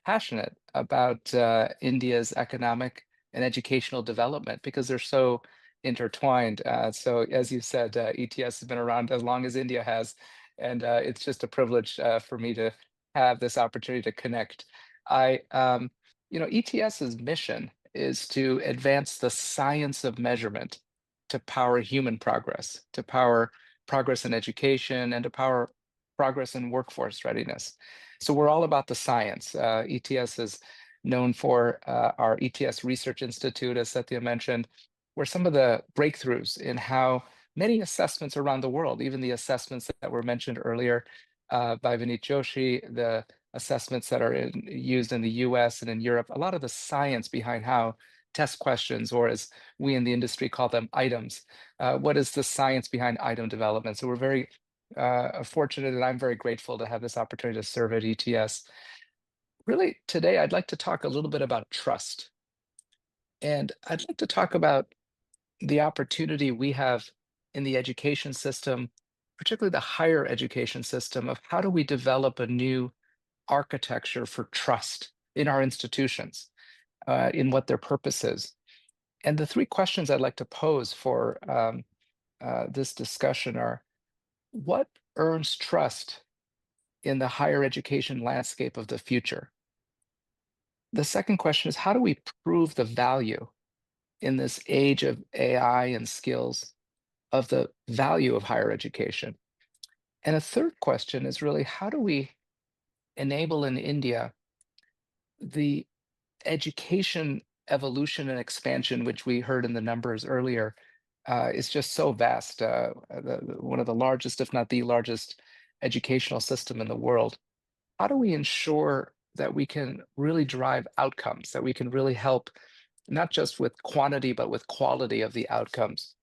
passionate about India's economic and educational development because they're so intertwined. So, as you said, ETS has been around as long as India has, and it's just a privilege for me to have this opportunity to connect. I, ETS's mission is to advance the science of measurement to power human progress, to power progress in education, and to power progress in workforce readiness. So we're all about the science. ETS is known for our ETS Research Institute, as Satya mentioned, where some of the breakthroughs in how many assessments around the world, even the assessments that were mentioned earlier by Vineet Joshi, the assessments that are used in the US and in Europe, a lot of the science behind how test questions, or as we in the industry call them, items. What is the science behind item development? So we're very fortunate, and I'm very grateful to have this opportunity to serve at ETS. Really, today I'd like to talk a little bit about trust. And I'd like to talk about the opportunity we have in the education system, particularly the higher education system, of how do we develop a new architecture for trust in our institutions, in what their purpose is. And the three questions I'd like to pose for this discussion are: what earns trust in the higher education landscape of the future? The second question is, how do we prove the value in this age of AI and skills of the value of higher education? And a third question is really, how do we enable in India the education evolution and expansion, which we heard in the numbers earlier, is just so vast. One of the largest, if not the largest, educational system in the world. How do we ensure that we can really drive outcomes, that we can really help not just with quantity, but with quality of the outcomes?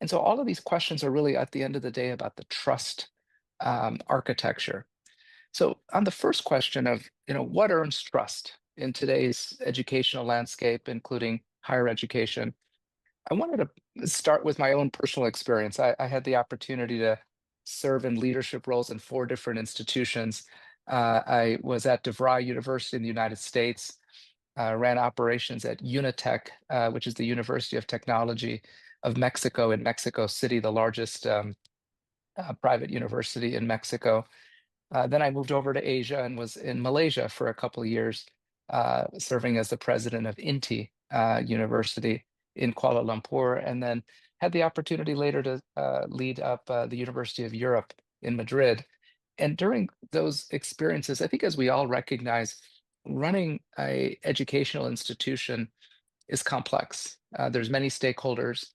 And so all of these questions are really, at the end of the day, about the trust architecture. So on the first question of, what earns trust in today's educational landscape, including higher education, I wanted to start with my own personal experience. I had the opportunity to serve in leadership roles in four different institutions. I was at DeVry University in the United States, ran operations at Unitec, which is the University of Technology of Mexico in Mexico City, the largest private university in Mexico. Then I moved over to Asia and was in Malaysia for a couple of years, serving as the president of INTI University in Kuala Lumpur, and then had the opportunity later to lead up the University of Europe in Madrid. And during those experiences, I think, as we all recognize, running a educational institution is complex. There's many stakeholders.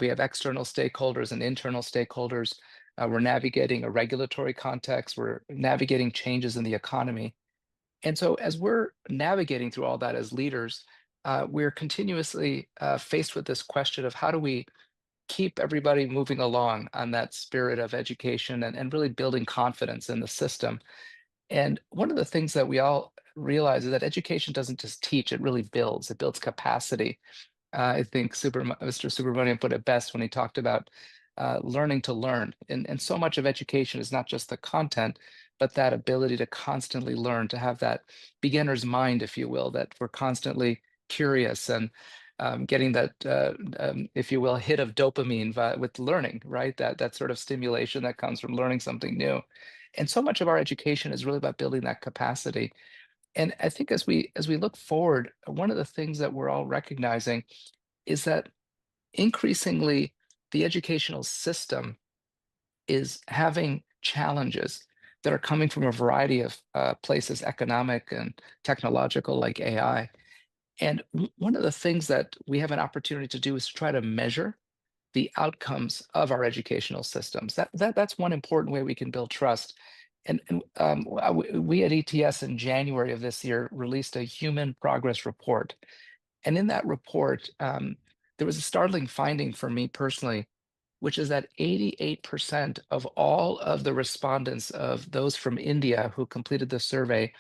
We have external stakeholders and internal stakeholders. We're navigating a regulatory context. We're navigating changes in the economy. And so as we're navigating through all that as leaders, we're continuously faced with this question of how do we keep everybody moving along on that spirit of education and really building confidence in the system. And one of the things that we all realize is that education doesn't just teach, it really builds. It builds capacity. I think Mr. Subramanian put it best when he talked about learning to learn. And so much of education is not just the content, but that ability to constantly learn, to have that beginner's mind, if you will, that we're constantly curious and getting that, if you will, hit of dopamine with learning, right? That sort of stimulation that comes from learning something new. And so much of our education is really about building that capacity. And I think as we look forward, one of the things that we're all recognizing is that increasingly the educational system is having challenges that are coming from a variety of places, economic and technological, like AI. And one of the things that we have an opportunity to do is to try to measure the outcomes of our educational systems. That's one important way we can build trust. And we at ETS in January of this year released a Human Progress Report. And in that report, there was a startling finding for me personally, which is that 88% of all of the respondents, of those from India who completed the survey,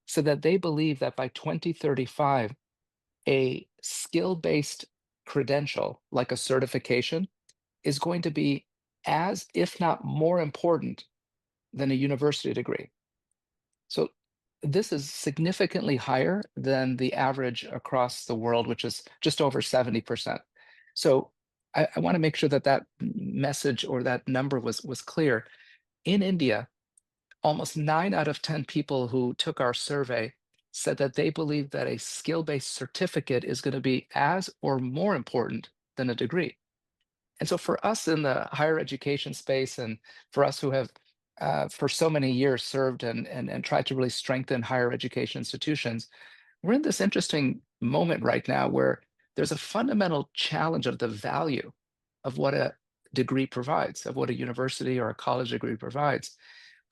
said that they believe that by 2035, a skill-based credential, like a certification, is going to be as, if not more important than a university degree. So This is significantly higher than the average across the world, which is just over 70%. So I want to make sure that that message or that number was clear. In India, almost 9 out of 10 people who took our survey said that they believe that a skill-based certificate is going to be as or more important than a degree. And so for us in the higher education space, and for us who have for so many years served and tried to really strengthen higher education institutions, we're in this interesting moment right now where there's a fundamental challenge of the value of what a degree provides, of what a university or a college degree provides.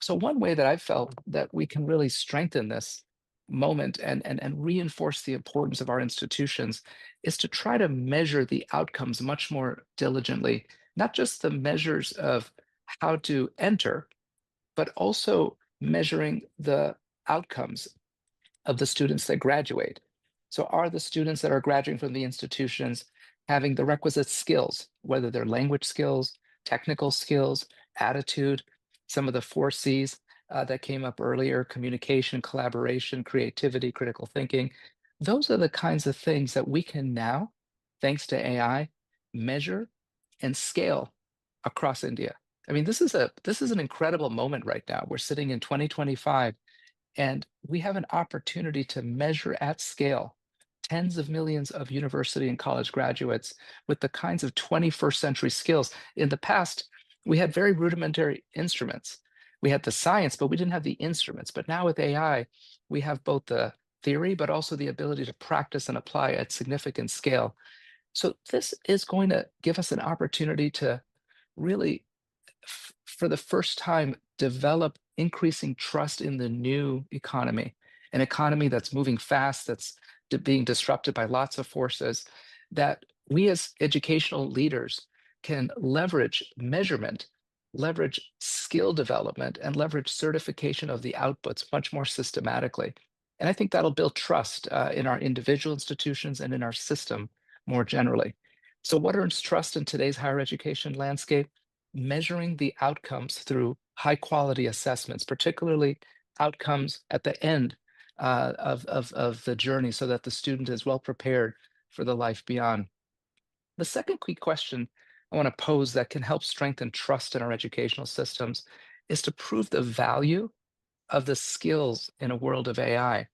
So one way that I felt that we can really strengthen this moment and reinforce the importance of our institutions is to try to measure the outcomes much more diligently, not just the measures of how to enter, but also measuring the outcomes of the students that graduate. So, are the students that are graduating from the institutions having the requisite skills, whether they're language skills, technical skills, attitude, some of the four C's that came up earlier: communication, collaboration, creativity, critical thinking? Those are the kinds of things that we can now, thanks to AI, measure and scale across India. I mean, this is an incredible moment right now. We're sitting in 2025 and we have an opportunity to measure at scale tens of millions of university and college graduates with the kinds of 21st century skills. In the past, we had very rudimentary instruments. We had the science, but we didn't have the instruments. But now with AI, we have both the theory, but also the ability to practice and apply at significant scale. So this is going to give us an opportunity to really for the first time, develop increasing trust in the new economy, an economy that's moving fast, that's being disrupted by lots of forces, that we as educational leaders can leverage measurement, leverage skill development, and leverage certification of the outputs much more systematically. And I think that'll build trust in our individual institutions and in our system more generally. So, what earns trust in today's higher education landscape? Measuring the outcomes through high quality assessments, particularly outcomes at the end of the journey so that the student is well prepared for the life beyond. The second key question I want to pose that can help strengthen trust in our educational systems is to prove the value of the skills in a world of AI.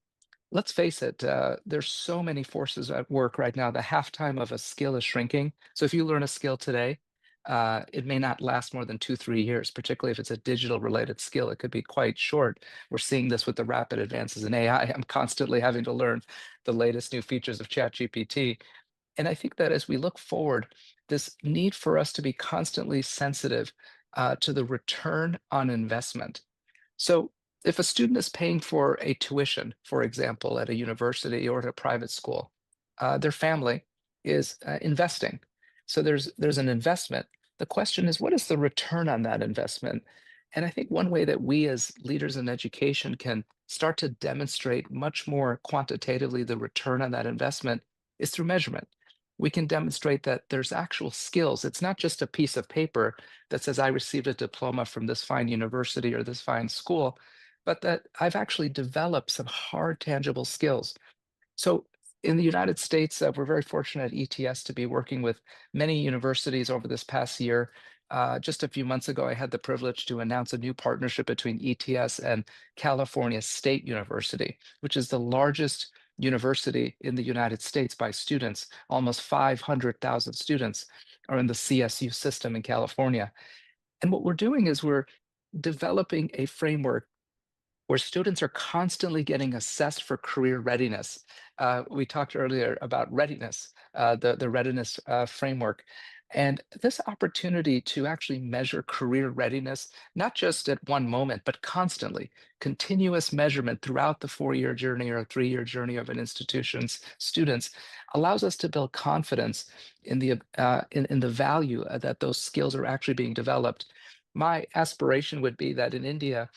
Let's face it, there's so many forces at work right now. The halftime of a skill is shrinking. So if you learn a skill today, it may not last more than 2, 3 years, particularly if it's a digital related skill. It could be quite short. We're seeing this with the rapid advances in AI. I'm constantly having to learn the latest new features of ChatGPT. And I think that as we look forward, this need for us to be constantly sensitive to the return on investment. So if a student is paying for a tuition, for example, at a university or at a private school, their family is investing. So there's an investment. The question is, what is the return on that investment? And I think one way that we as leaders in education can start to demonstrate much more quantitatively the return on that investment is through measurement. We can demonstrate that there's actual skills. It's not just a piece of paper that says I received a diploma from this fine university or this fine school, but that I've actually developed some hard, tangible skills. So in the United States, we're very fortunate at ETS to be working with many universities over this past year. Just a few months ago, I had the privilege to announce a new partnership between ETS and California State University, which is the largest university in the United States by students. Almost 500,000 students are in the CSU system in California. And what we're doing is we're developing a framework where students are constantly getting assessed for career readiness. We talked earlier about readiness, the readiness framework. And this opportunity to actually measure career readiness, not just at one moment, but constantly, continuous measurement throughout the 4 year journey or 3 year journey of an institution's students, allows us to build confidence in in the value that those skills are actually being developed. My aspiration would be that in India,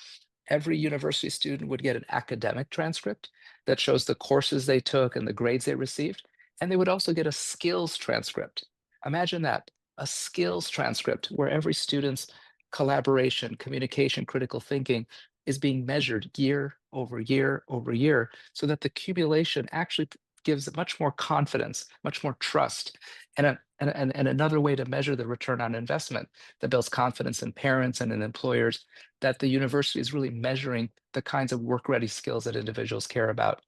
every university student would get an academic transcript that shows the courses they took and the grades they received. And they would also get a skills transcript. Imagine that, a skills transcript where every student's collaboration, communication, critical thinking is being measured year over year over year so that the accumulation actually gives much more confidence, much more trust, and another way to measure the return on investment that builds confidence in parents and in employers that the university is really measuring the kinds of work-ready skills that individuals care about.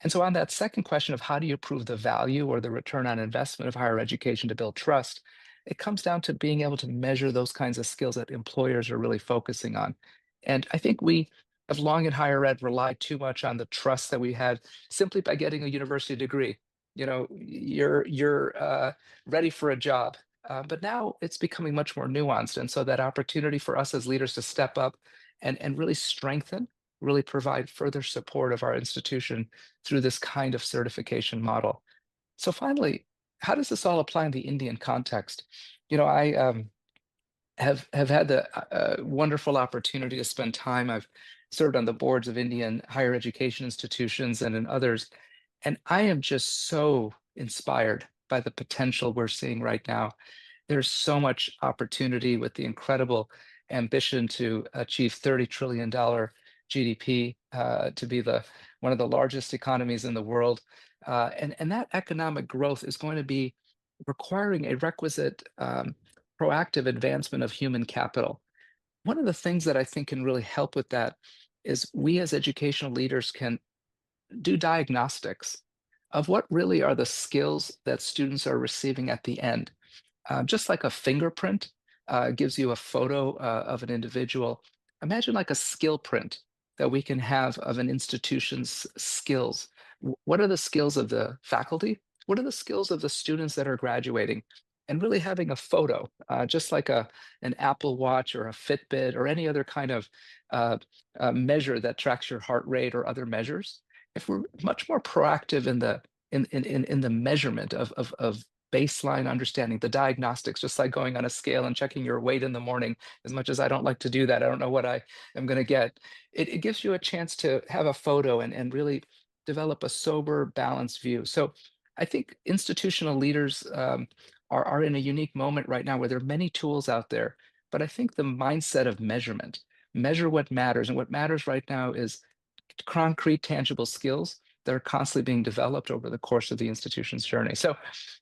And so on that second question of how do you prove the value or the return on investment of higher education to build trust, it comes down to being able to measure those kinds of skills that employers are really focusing on. And I think we have long in higher ed relied too much on the trust that we had simply by getting a university degree. You're ready for a job. But now it's becoming much more nuanced. And so that opportunity for us as leaders to step up and really strengthen, really provide further support of our institution through this kind of certification model. So finally, how does this all apply in the Indian context? I have had the wonderful opportunity to spend time. I've served on the boards of Indian higher education institutions and in others, and I am just so inspired by the potential we're seeing right now. There's so much opportunity with the incredible ambition to achieve $30 trillion GDP, to be the one of the largest economies in the world, and that economic growth is going to be requiring a requisite proactive advancement of human capital. One of the things that I think can really help with that is we as educational leaders can do diagnostics of what really are the skills that students are receiving at the end. Just like a fingerprint gives you a photo of an individual, imagine like a skill print that we can have of an institution's skills. What are the skills of the faculty? What are the skills of the students that are graduating? And really having a photo, just like an Apple Watch or a Fitbit or any other kind of measure that tracks your heart rate or other measures. If we're much more proactive in the measurement of baseline understanding, the diagnostics, just like going on a scale and checking your weight in the morning. As much as I don't like to do that, I don't know what I am going to get. It gives you a chance to have a photo and really develop a sober, balanced view. So I think institutional leaders are in a unique moment right now where there are many tools out there. But I think the mindset of measurement, measure what matters. And what matters right now is concrete, tangible skills that are constantly being developed over the course of the institution's journey. So,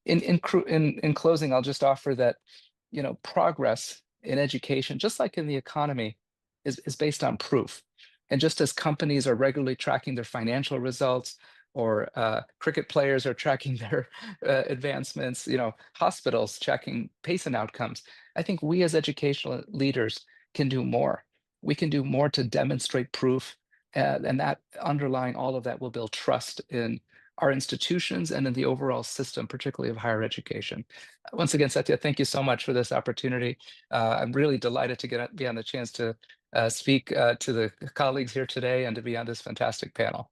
in closing, I'll just offer that progress in education, just like in the economy, is based on proof. And just as companies are regularly tracking their financial results, or cricket players are tracking their advancements, hospitals tracking patient outcomes. I think we as educational leaders can do more. We can do more to demonstrate proof, and that underlying all of that will build trust in our institutions and in the overall system, particularly of higher education. Once again, Satya, thank you so much for this opportunity. I'm really delighted to be on the chance to speak to the colleagues here today and to be on this fantastic panel.